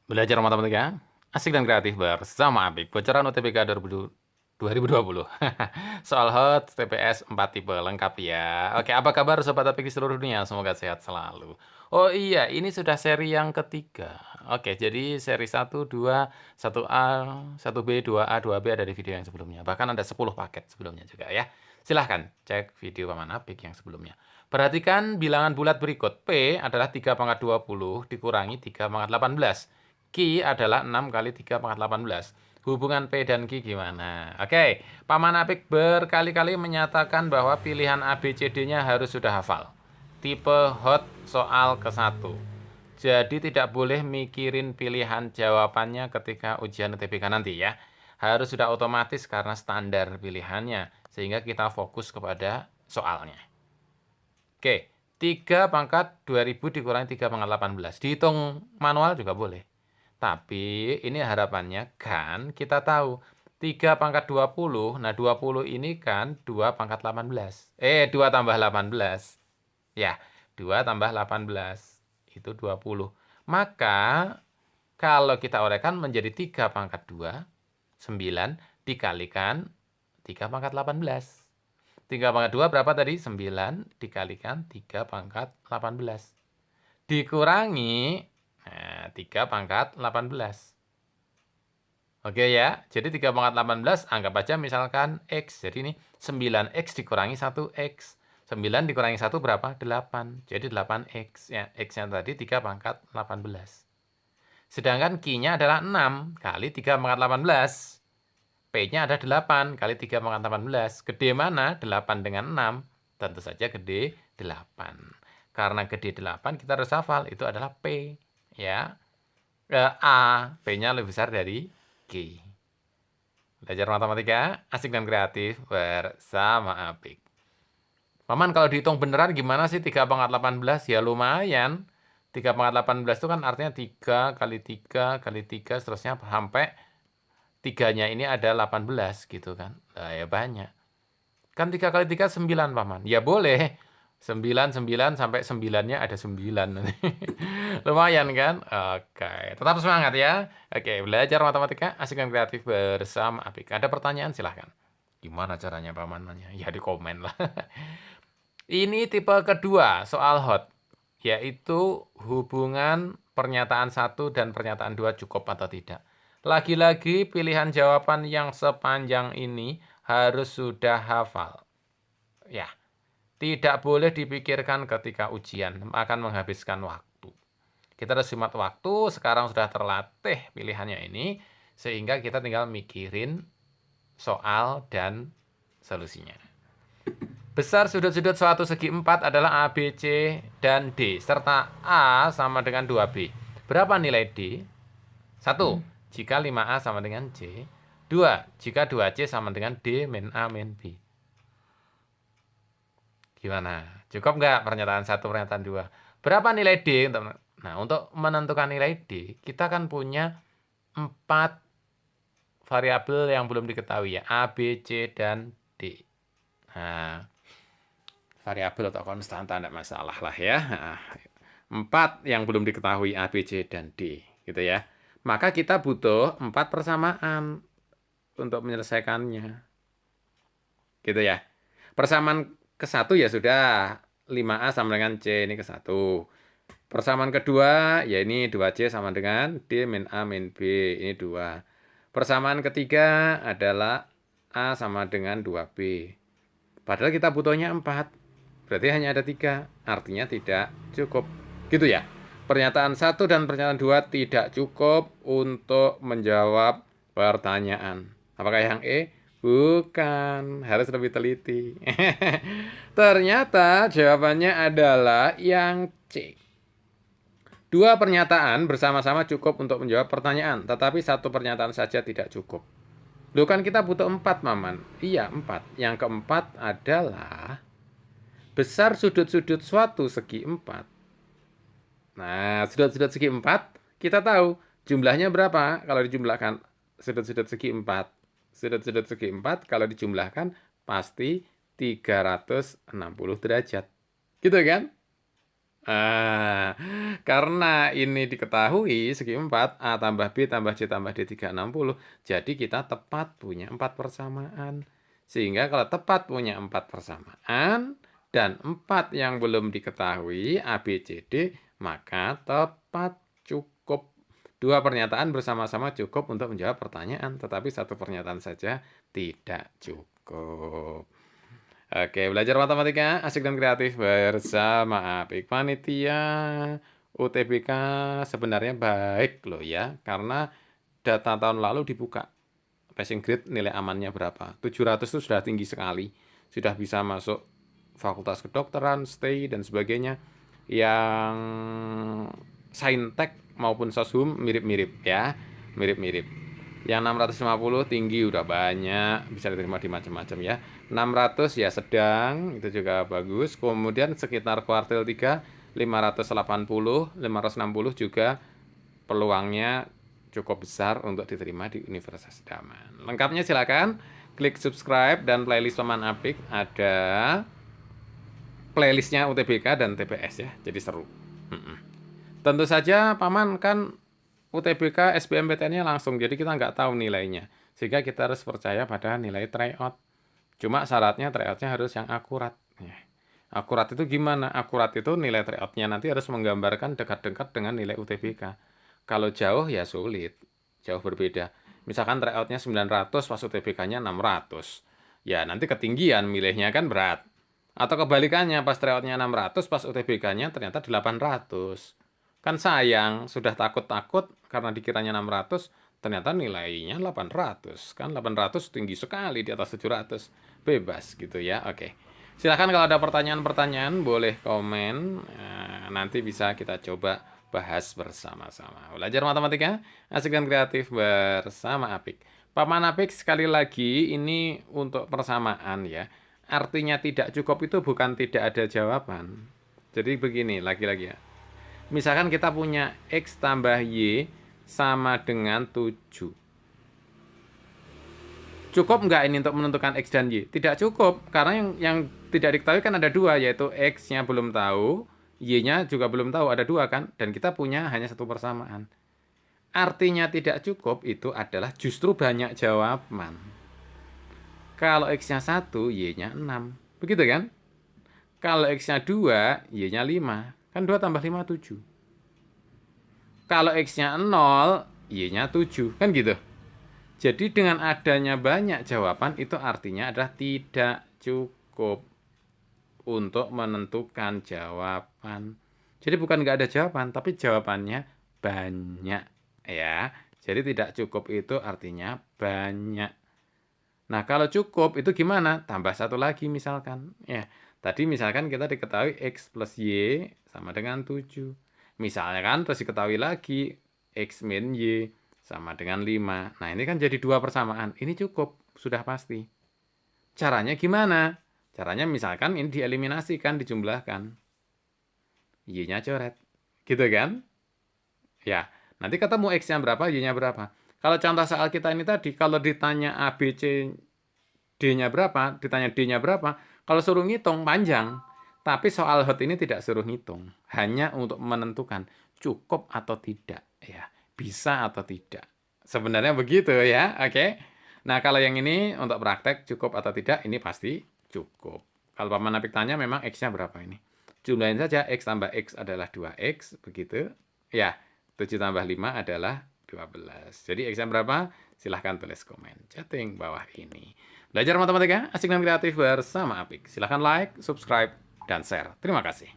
Belajar matematika, asik dan kreatif bersama Apik. Bocoran UTBK 2020. Soal hot TPS 4 tipe lengkap ya. Oke, apa kabar Sobat Apik di seluruh dunia? Semoga sehat selalu. Oh iya, ini sudah seri yang ketiga. Oke, jadi seri 1, 2, 1A, 1B, 2A, 2B ada di video yang sebelumnya. Bahkan ada 10 paket sebelumnya juga ya. Silahkan cek video Paman Apik yang sebelumnya. Perhatikan bilangan bulat berikut. P adalah 3 pangkat 20 dikurangi 3 pangkat 18. Q adalah 6 kali 3 pangkat 18. Hubungan P dan Q gimana? Oke, Paman Apik berkali-kali menyatakan bahwa pilihan A, B, C, D-nya harus sudah hafal. Tipe hot soal ke-1. Jadi tidak boleh mikirin pilihan jawabannya ketika ujian UTBK nanti ya. Harus sudah otomatis karena standar pilihannya. Sehingga kita fokus kepada soalnya. Oke, 3 pangkat 2000 dikurangi 3 pangkat 18. Dihitung manual juga boleh. Tapi ini harapannya kan kita tahu 3 pangkat 20. Nah 20 ini kan 2 pangkat 18. 2 tambah 18. Ya, 2 tambah 18. Itu 20. Maka kalau kita uraikan menjadi 3 pangkat 2. 9 dikalikan 3 pangkat 18. 3 pangkat 2 berapa tadi? 9 dikalikan 3 pangkat 18. Dikurangi 3 pangkat 18. Oke ya, jadi 3 pangkat 18 anggap aja misalkan X. Jadi ini 9X dikurangi 1X. 9 dikurangi 1 berapa? 8. Jadi 8X. Ya, X-nya tadi 3 pangkat 18. Sedangkan Q-nya adalah 6 kali 3 pangkat 18. P-nya ada 8 kali 3 pangkat 18. Gede mana? 8 dengan 6. Tentu saja gede 8. Karena gede 8 kita harus hafal. Itu adalah P. Ya. A. P-nya lebih besar dari Q. Belajar matematika asik dan kreatif bersama Apik. Paman kalau dihitung beneran gimana sih 3 pangkat 18? Ya lumayan. 3 pangkat 18 itu kan artinya 3 kali 3 kali 3 seterusnya sampai 3-nya ini ada 18 gitu kan. Nah, ya banyak. Kan 3 kali 3 9, Paman. Ya boleh. 9, 9 sampai 9-nya ada 9. Lumayan kan? Oke. Tetap semangat ya. Oke, belajar matematika asik dan kreatif bersama Apik. Ada pertanyaan silahkan. Gimana caranya Paman nanya? Ya di komen lah. Ini tipe kedua soal hot. Yaitu hubungan pernyataan 1 dan pernyataan 2 cukup atau tidak. Lagi-lagi pilihan jawaban yang sepanjang ini harus sudah hafal. Ya, tidak boleh dipikirkan ketika ujian, akan menghabiskan waktu. Kita harus simak waktu, sekarang sudah terlatih pilihannya ini, sehingga kita tinggal mikirin soal dan solusinya. Besar sudut-sudut suatu segi 4 adalah A, B, C, dan D, serta A sama dengan 2B. Berapa nilai D? 1. Jika 5A sama dengan C. 2. Jika 2C sama dengan D min A min B. Gimana? Cukup nggak pernyataan 1, pernyataan 2? Berapa nilai D? Nah, untuk menentukan nilai D, kita kan punya 4 variabel yang belum diketahui ya. A, B, C, dan D. Nah, variabel atau konstanta tidak masalah lah ya. Nah, 4 yang belum diketahui A, B, C, dan D. Gitu ya. Maka kita butuh 4 persamaan untuk menyelesaikannya. Gitu ya. Persamaan ke-1 ya sudah. 5A sama dengan C ini ke-1. Persamaan kedua, ya ini 2C sama dengan D min A min B. Ini 2. Persamaan ketiga adalah A sama dengan 2B. Padahal kita butuhnya 4. Berarti hanya ada 3. Artinya tidak cukup. Gitu ya. Pernyataan 1 dan pernyataan 2 tidak cukup untuk menjawab pertanyaan. Apakah yang E? Bukan. Harus lebih teliti. Ternyata jawabannya adalah yang C. 2 pernyataan bersama-sama cukup untuk menjawab pertanyaan, tetapi 1 pernyataan saja tidak cukup. Loh kan kita butuh 4, Maman. Iya, 4. Yang keempat adalah besar sudut-sudut suatu segi 4. Nah, sudut-sudut segi 4, kita tahu jumlahnya berapa kalau dijumlahkan sudut-sudut segi 4. Sudut-sudut segi 4 kalau dijumlahkan pasti 360 derajat. Gitu kan? Ah, karena ini diketahui segi 4, A tambah B tambah C tambah D 360, jadi kita tepat punya 4 persamaan. Sehingga kalau tepat punya 4 persamaan, dan 4 yang belum diketahui, A, B, C, D, maka tepat cukup. Dua pernyataan bersama-sama cukup untuk menjawab pertanyaan, tetapi satu pernyataan saja tidak cukup. Oke, belajar matematika asik dan kreatif bersama Apik. Panitia UTBK sebenarnya baik loh ya, karena data tahun lalu dibuka. Passing grade nilai amannya berapa? 700 itu sudah tinggi sekali. Sudah bisa masuk fakultas kedokteran, stay, dan sebagainya. Yang saintek maupun soshum mirip-mirip ya. Mirip-mirip. Yang 650 tinggi udah banyak, bisa diterima di macam-macam ya. 600 ya sedang, itu juga bagus. Kemudian sekitar kuartil 3, 580, 560 juga peluangnya cukup besar untuk diterima di Universitas Idaman. Lengkapnya silakan klik subscribe dan playlist Paman Apik, ada playlistnya UTBK dan TPS ya, jadi seru. Tentu saja Paman kan UTBK SBMPTN-nya langsung, jadi kita nggak tahu nilainya. Sehingga kita harus percaya pada nilai tryout. Cuma syaratnya tryout-nya harus yang akurat. Ya. Akurat itu gimana? Akurat itu nilai tryout-nya nanti harus menggambarkan dekat-dekat dengan nilai UTBK. Kalau jauh ya sulit, jauh berbeda. Misalkan tryout-nya 900, pas UTBK-nya 600. Ya nanti ketinggian milihnya kan berat. Atau kebalikannya, pas tryout-nya 600, pas UTBK-nya ternyata 800. Kan sayang, sudah takut-takut karena dikiranya 600, ternyata nilainya 800. Kan 800 tinggi sekali di atas 700. Bebas gitu ya. Oke. Silahkan kalau ada pertanyaan-pertanyaan boleh komen. Nanti bisa kita coba bahas bersama-sama. Belajar matematika, asik dan kreatif bersama Apik. Paman Apik sekali lagi ini untuk persamaan ya. Artinya tidak cukup itu bukan tidak ada jawaban. Jadi begini, lagi-lagi ya. Misalkan kita punya X tambah Y sama dengan 7. Cukup nggak ini untuk menentukan X dan Y? Tidak cukup, karena yang tidak diketahui kan ada dua, yaitu X-nya belum tahu, Y-nya juga belum tahu, ada dua kan? Dan kita punya hanya satu persamaan. Artinya tidak cukup itu adalah justru banyak jawaban. Kalau X-nya 1, Y-nya 6. Begitu kan? Kalau X-nya 2, Y-nya 5. Kan 2 tambah 5, 7. Kalau X-nya 0, Y-nya 7. Kan gitu. Jadi dengan adanya banyak jawaban, itu artinya adalah tidak cukup untuk menentukan jawaban. Jadi bukan nggak ada jawaban, tapi jawabannya banyak. Ya. Jadi tidak cukup itu artinya banyak. Nah, kalau cukup itu gimana? Tambah satu lagi misalkan. Ya, tadi misalkan kita diketahui X plus Y sama dengan 7. Misalnya kan terus diketahui lagi X min Y sama dengan 5. Nah, ini kan jadi dua persamaan. Ini cukup, sudah pasti. Caranya gimana? Caranya misalkan ini dieliminasikan, dijumlahkan. Y-nya coret. Gitu kan? Ya, nanti ketemu X-nya berapa, Y-nya berapa. Kalau contoh soal kita ini tadi, kalau ditanya A, B, C, D-nya berapa, ditanya D-nya berapa, kalau suruh ngitung panjang. Tapi soal hot ini tidak suruh ngitung. Hanya untuk menentukan cukup atau tidak. Ya, bisa atau tidak. Sebenarnya begitu ya, oke. Nah, kalau yang ini untuk praktek cukup atau tidak, ini pasti cukup. Kalau Paman Apik tanya memang X-nya berapa ini. Jumlahin saja, X tambah X adalah 2X, begitu. Ya, 7 tambah 5 adalah 12. Jadi X-nya berapa? Silahkan tulis komen chatting bawah ini. Belajar matematika, asik dan kreatif bersama Apik. Silahkan like, subscribe, dan share. Terima kasih.